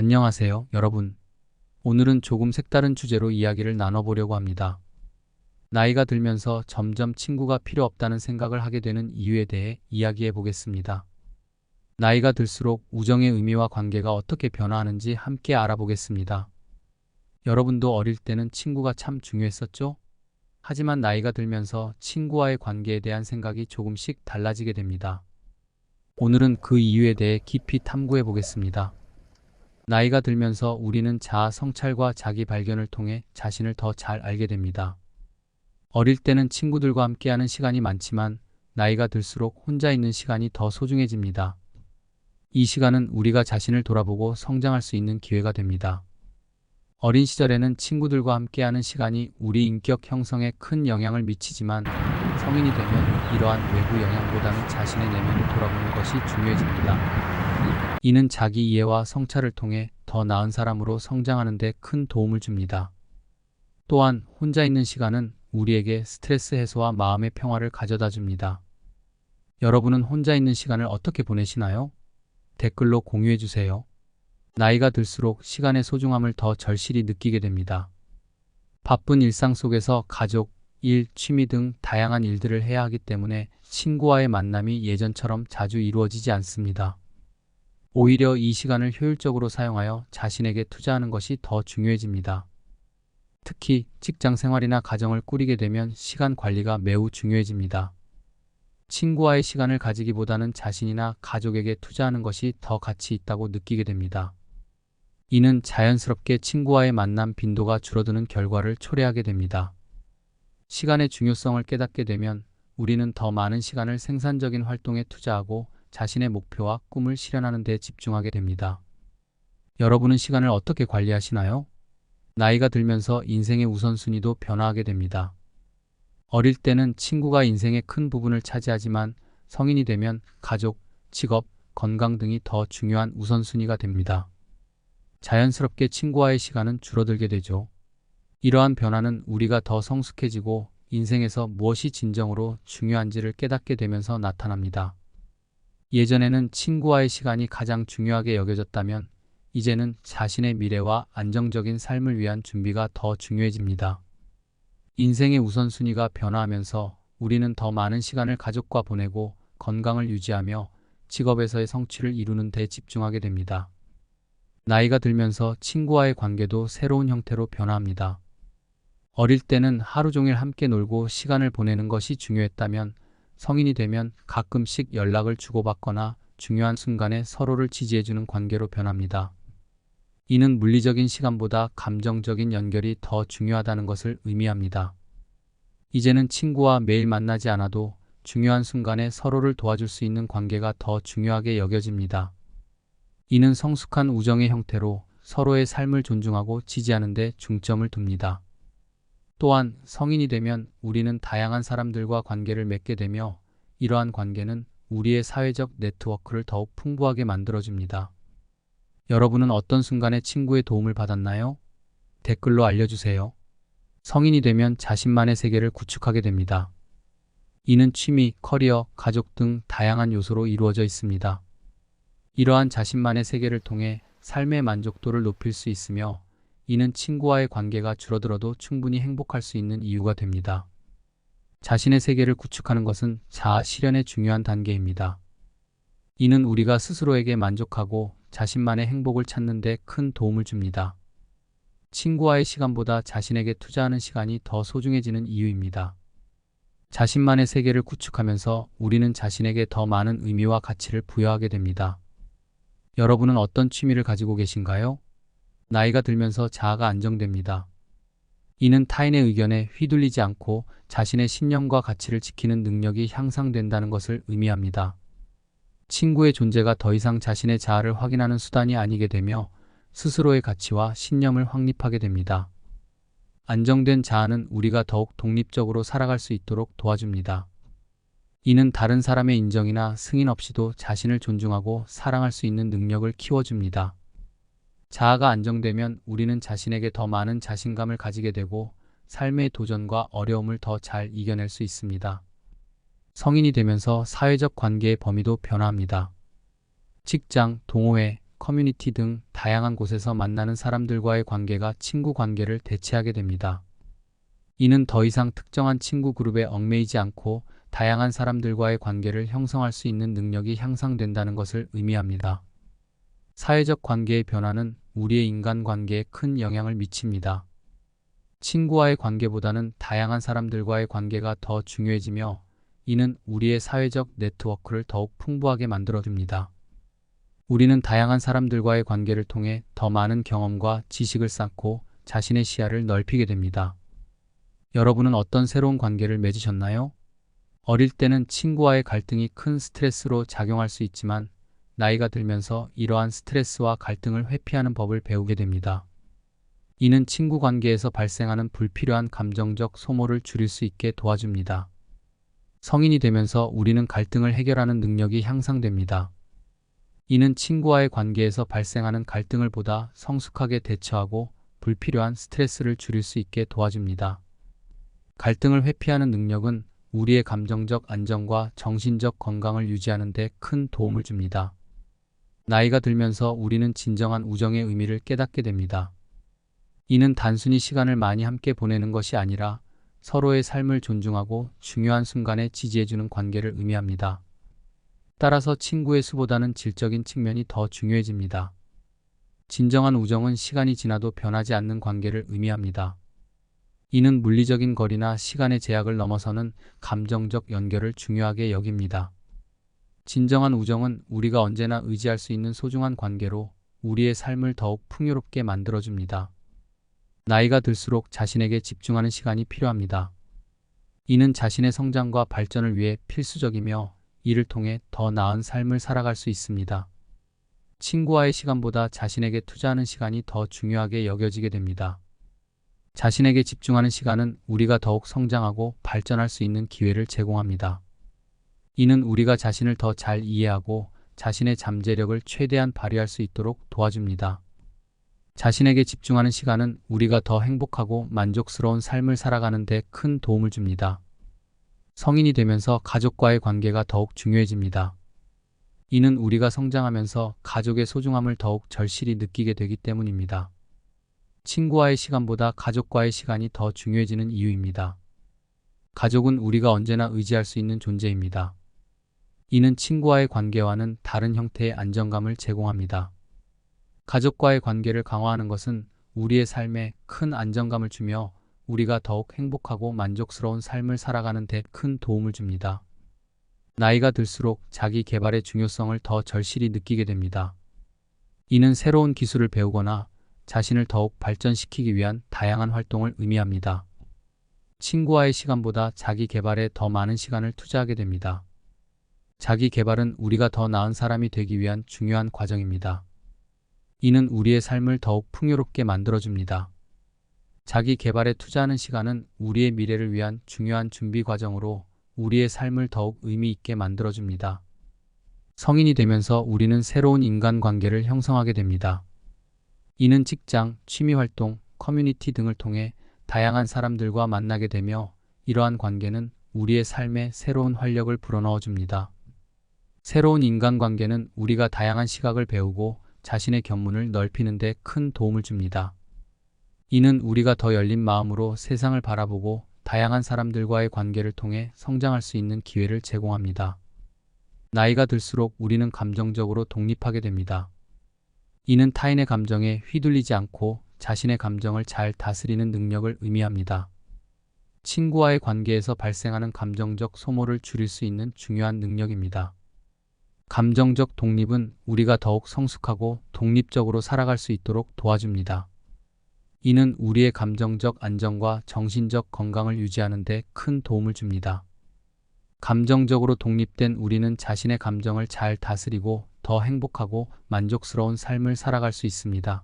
안녕하세요, 여러분. 오늘은 조금 색다른 주제로 이야기를 나눠보려고 합니다. 나이가 들면서 점점 친구가 필요 없다는 생각을 하게 되는 이유에 대해 이야기해 보겠습니다. 나이가 들수록 우정의 의미와 관계가 어떻게 변화하는지 함께 알아보겠습니다. 여러분도 어릴 때는 친구가 참 중요했었죠? 하지만 나이가 들면서 친구와의 관계에 대한 생각이 조금씩 달라지게 됩니다. 오늘은 그 이유에 대해 깊이 탐구해 보겠습니다. 나이가 들면서 우리는 자아 성찰과 자기 발견을 통해 자신을 더 잘 알게 됩니다. 어릴 때는 친구들과 함께하는 시간이 많지만 나이가 들수록 혼자 있는 시간이 더 소중해집니다. 이 시간은 우리가 자신을 돌아보고 성장할 수 있는 기회가 됩니다. 어린 시절에는 친구들과 함께하는 시간이 우리 인격 형성에 큰 영향을 미치지만 성인이 되면 이러한 외부 영향보다는 자신의 내면을 돌아보는 것이 중요해집니다. 이는 자기 이해와 성찰을 통해 더 나은 사람으로 성장하는 데 큰 도움을 줍니다. 또한 혼자 있는 시간은 우리에게 스트레스 해소와 마음의 평화를 가져다 줍니다. 여러분은 혼자 있는 시간을 어떻게 보내시나요? 댓글로 공유해 주세요. 나이가 들수록 시간의 소중함을 더 절실히 느끼게 됩니다. 바쁜 일상 속에서 가족, 일, 취미 등 다양한 일들을 해야 하기 때문에 친구와의 만남이 예전처럼 자주 이루어지지 않습니다. 오히려 이 시간을 효율적으로 사용하여 자신에게 투자하는 것이 더 중요해집니다. 특히 직장 생활이나 가정을 꾸리게 되면 시간 관리가 매우 중요해집니다. 친구와의 시간을 가지기보다는 자신이나 가족에게 투자하는 것이 더 가치 있다고 느끼게 됩니다. 이는 자연스럽게 친구와의 만남 빈도가 줄어드는 결과를 초래하게 됩니다. 시간의 중요성을 깨닫게 되면 우리는 더 많은 시간을 생산적인 활동에 투자하고 자신의 목표와 꿈을 실현하는 데 집중하게 됩니다. 여러분은 시간을 어떻게 관리하시나요? 나이가 들면서 인생의 우선순위도 변화하게 됩니다. 어릴 때는 친구가 인생의 큰 부분을 차지하지만 성인이 되면 가족, 직업, 건강 등이 더 중요한 우선순위가 됩니다. 자연스럽게 친구와의 시간은 줄어들게 되죠. 이러한 변화는 우리가 더 성숙해지고 인생에서 무엇이 진정으로 중요한지를 깨닫게 되면서 나타납니다. 예전에는 친구와의 시간이 가장 중요하게 여겨졌다면 이제는 자신의 미래와 안정적인 삶을 위한 준비가 더 중요해집니다. 인생의 우선순위가 변화하면서 우리는 더 많은 시간을 가족과 보내고 건강을 유지하며 직업에서의 성취를 이루는 데 집중하게 됩니다. 나이가 들면서 친구와의 관계도 새로운 형태로 변화합니다. 어릴 때는 하루 종일 함께 놀고 시간을 보내는 것이 중요했다면 성인이 되면 가끔씩 연락을 주고받거나 중요한 순간에 서로를 지지해주는 관계로 변합니다. 이는 물리적인 시간보다 감정적인 연결이 더 중요하다는 것을 의미합니다. 이제는 친구와 매일 만나지 않아도 중요한 순간에 서로를 도와줄 수 있는 관계가 더 중요하게 여겨집니다. 이는 성숙한 우정의 형태로 서로의 삶을 존중하고 지지하는 데 중점을 둡니다. 또한 성인이 되면 우리는 다양한 사람들과 관계를 맺게 되며 이러한 관계는 우리의 사회적 네트워크를 더욱 풍부하게 만들어줍니다. 여러분은 어떤 순간에 친구의 도움을 받았나요? 댓글로 알려주세요. 성인이 되면 자신만의 세계를 구축하게 됩니다. 이는 취미, 커리어, 가족 등 다양한 요소로 이루어져 있습니다. 이러한 자신만의 세계를 통해 삶의 만족도를 높일 수 있으며 이는 친구와의 관계가 줄어들어도 충분히 행복할 수 있는 이유가 됩니다. 자신의 세계를 구축하는 것은 자아 실현의 중요한 단계입니다. 이는 우리가 스스로에게 만족하고 자신만의 행복을 찾는 데 큰 도움을 줍니다. 친구와의 시간보다 자신에게 투자하는 시간이 더 소중해지는 이유입니다. 자신만의 세계를 구축하면서 우리는 자신에게 더 많은 의미와 가치를 부여하게 됩니다. 여러분은 어떤 취미를 가지고 계신가요? 나이가 들면서 자아가 안정됩니다. 이는 타인의 의견에 휘둘리지 않고 자신의 신념과 가치를 지키는 능력이 향상된다는 것을 의미합니다. 친구의 존재가 더 이상 자신의 자아를 확인하는 수단이 아니게 되며 스스로의 가치와 신념을 확립하게 됩니다. 안정된 자아는 우리가 더욱 독립적으로 살아갈 수 있도록 도와줍니다. 이는 다른 사람의 인정이나 승인 없이도 자신을 존중하고 사랑할 수 있는 능력을 키워줍니다. 자아가 안정되면 우리는 자신에게 더 많은 자신감을 가지게 되고 삶의 도전과 어려움을 더 잘 이겨낼 수 있습니다. 성인이 되면서 사회적 관계의 범위도 변화합니다. 직장, 동호회, 커뮤니티 등 다양한 곳에서 만나는 사람들과의 관계가 친구 관계를 대체하게 됩니다. 이는 더 이상 특정한 친구 그룹에 얽매이지 않고 다양한 사람들과의 관계를 형성할 수 있는 능력이 향상된다는 것을 의미합니다. 사회적 관계의 변화는 우리의 인간관계에 큰 영향을 미칩니다. 친구와의 관계보다는 다양한 사람들과의 관계가 더 중요해지며 이는 우리의 사회적 네트워크를 더욱 풍부하게 만들어줍니다. 우리는 다양한 사람들과의 관계를 통해 더 많은 경험과 지식을 쌓고 자신의 시야를 넓히게 됩니다. 여러분은 어떤 새로운 관계를 맺으셨나요? 어릴 때는 친구와의 갈등이 큰 스트레스로 작용할 수 있지만 나이가 들면서 이러한 스트레스와 갈등을 회피하는 법을 배우게 됩니다. 이는 친구 관계에서 발생하는 불필요한 감정적 소모를 줄일 수 있게 도와줍니다. 성인이 되면서 우리는 갈등을 해결하는 능력이 향상됩니다. 이는 친구와의 관계에서 발생하는 갈등을 보다 성숙하게 대처하고 불필요한 스트레스를 줄일 수 있게 도와줍니다. 갈등을 회피하는 능력은 우리의 감정적 안정과 정신적 건강을 유지하는 데 큰 도움을 줍니다. 나이가 들면서 우리는 진정한 우정의 의미를 깨닫게 됩니다. 이는 단순히 시간을 많이 함께 보내는 것이 아니라 서로의 삶을 존중하고 중요한 순간에 지지해주는 관계를 의미합니다. 따라서 친구의 수보다는 질적인 측면이 더 중요해집니다. 진정한 우정은 시간이 지나도 변하지 않는 관계를 의미합니다. 이는 물리적인 거리나 시간의 제약을 넘어서는 감정적 연결을 중요하게 여깁니다. 진정한 우정은 우리가 언제나 의지할 수 있는 소중한 관계로 우리의 삶을 더욱 풍요롭게 만들어줍니다. 나이가 들수록 자신에게 집중하는 시간이 필요합니다. 이는 자신의 성장과 발전을 위해 필수적이며 이를 통해 더 나은 삶을 살아갈 수 있습니다. 친구와의 시간보다 자신에게 투자하는 시간이 더 중요하게 여겨지게 됩니다. 자신에게 집중하는 시간은 우리가 더욱 성장하고 발전할 수 있는 기회를 제공합니다. 이는 우리가 자신을 더 잘 이해하고 자신의 잠재력을 최대한 발휘할 수 있도록 도와줍니다. 자신에게 집중하는 시간은 우리가 더 행복하고 만족스러운 삶을 살아가는 데 큰 도움을 줍니다. 성인이 되면서 가족과의 관계가 더욱 중요해집니다. 이는 우리가 성장하면서 가족의 소중함을 더욱 절실히 느끼게 되기 때문입니다. 친구와의 시간보다 가족과의 시간이 더 중요해지는 이유입니다. 가족은 우리가 언제나 의지할 수 있는 존재입니다. 이는 친구와의 관계와는 다른 형태의 안정감을 제공합니다. 가족과의 관계를 강화하는 것은 우리의 삶에 큰 안정감을 주며 우리가 더욱 행복하고 만족스러운 삶을 살아가는 데 큰 도움을 줍니다. 나이가 들수록 자기 개발의 중요성을 더 절실히 느끼게 됩니다. 이는 새로운 기술을 배우거나 자신을 더욱 발전시키기 위한 다양한 활동을 의미합니다. 친구와의 시간보다 자기 개발에 더 많은 시간을 투자하게 됩니다. 자기 개발은 우리가 더 나은 사람이 되기 위한 중요한 과정입니다. 이는 우리의 삶을 더욱 풍요롭게 만들어줍니다. 자기 개발에 투자하는 시간은 우리의 미래를 위한 중요한 준비 과정으로 우리의 삶을 더욱 의미 있게 만들어줍니다. 성인이 되면서 우리는 새로운 인간관계를 형성하게 됩니다. 이는 직장, 취미활동, 커뮤니티 등을 통해 다양한 사람들과 만나게 되며 이러한 관계는 우리의 삶에 새로운 활력을 불어넣어줍니다. 새로운 인간관계는 우리가 다양한 시각을 배우고 자신의 견문을 넓히는 데 큰 도움을 줍니다. 이는 우리가 더 열린 마음으로 세상을 바라보고 다양한 사람들과의 관계를 통해 성장할 수 있는 기회를 제공합니다. 나이가 들수록 우리는 감정적으로 독립하게 됩니다. 이는 타인의 감정에 휘둘리지 않고 자신의 감정을 잘 다스리는 능력을 의미합니다. 친구와의 관계에서 발생하는 감정적 소모를 줄일 수 있는 중요한 능력입니다. 감정적 독립은 우리가 더욱 성숙하고 독립적으로 살아갈 수 있도록 도와줍니다. 이는 우리의 감정적 안정과 정신적 건강을 유지하는 데 큰 도움을 줍니다. 감정적으로 독립된 우리는 자신의 감정을 잘 다스리고 더 행복하고 만족스러운 삶을 살아갈 수 있습니다.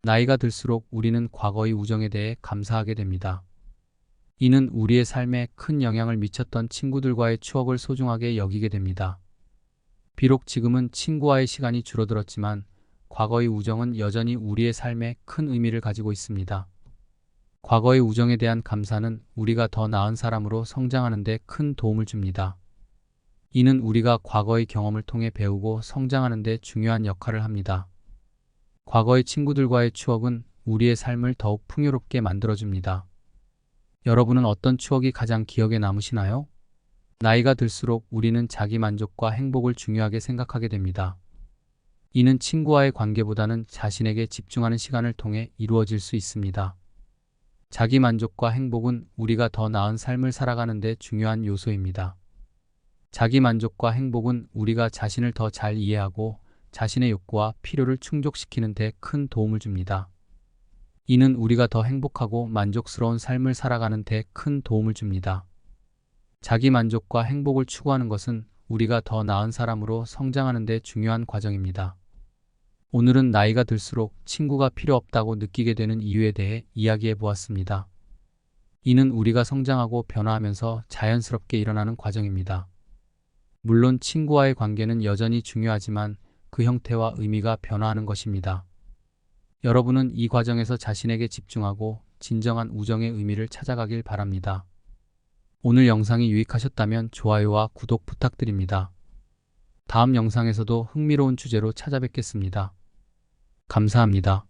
나이가 들수록 우리는 과거의 우정에 대해 감사하게 됩니다. 이는 우리의 삶에 큰 영향을 미쳤던 친구들과의 추억을 소중하게 여기게 됩니다. 비록 지금은 친구와의 시간이 줄어들었지만 과거의 우정은 여전히 우리의 삶에 큰 의미를 가지고 있습니다. 과거의 우정에 대한 감사는 우리가 더 나은 사람으로 성장하는 데 큰 도움을 줍니다. 이는 우리가 과거의 경험을 통해 배우고 성장하는 데 중요한 역할을 합니다. 과거의 친구들과의 추억은 우리의 삶을 더욱 풍요롭게 만들어줍니다. 여러분은 어떤 추억이 가장 기억에 남으시나요? 나이가 들수록 우리는 자기 만족과 행복을 중요하게 생각하게 됩니다. 이는 친구와의 관계보다는 자신에게 집중하는 시간을 통해 이루어질 수 있습니다. 자기 만족과 행복은 우리가 더 나은 삶을 살아가는 데 중요한 요소입니다. 자기 만족과 행복은 우리가 자신을 더 잘 이해하고 자신의 욕구와 필요를 충족시키는 데 큰 도움을 줍니다. 이는 우리가 더 행복하고 만족스러운 삶을 살아가는 데 큰 도움을 줍니다. 자기 만족과 행복을 추구하는 것은 우리가 더 나은 사람으로 성장하는 데 중요한 과정입니다. 오늘은 나이가 들수록 친구가 필요 없다고 느끼게 되는 이유에 대해 이야기해 보았습니다. 이는 우리가 성장하고 변화하면서 자연스럽게 일어나는 과정입니다. 물론 친구와의 관계는 여전히 중요하지만 그 형태와 의미가 변화하는 것입니다. 여러분은 이 과정에서 자신에게 집중하고 진정한 우정의 의미를 찾아가길 바랍니다. 오늘 영상이 유익하셨다면 좋아요와 구독 부탁드립니다. 다음 영상에서도 흥미로운 주제로 찾아뵙겠습니다. 감사합니다.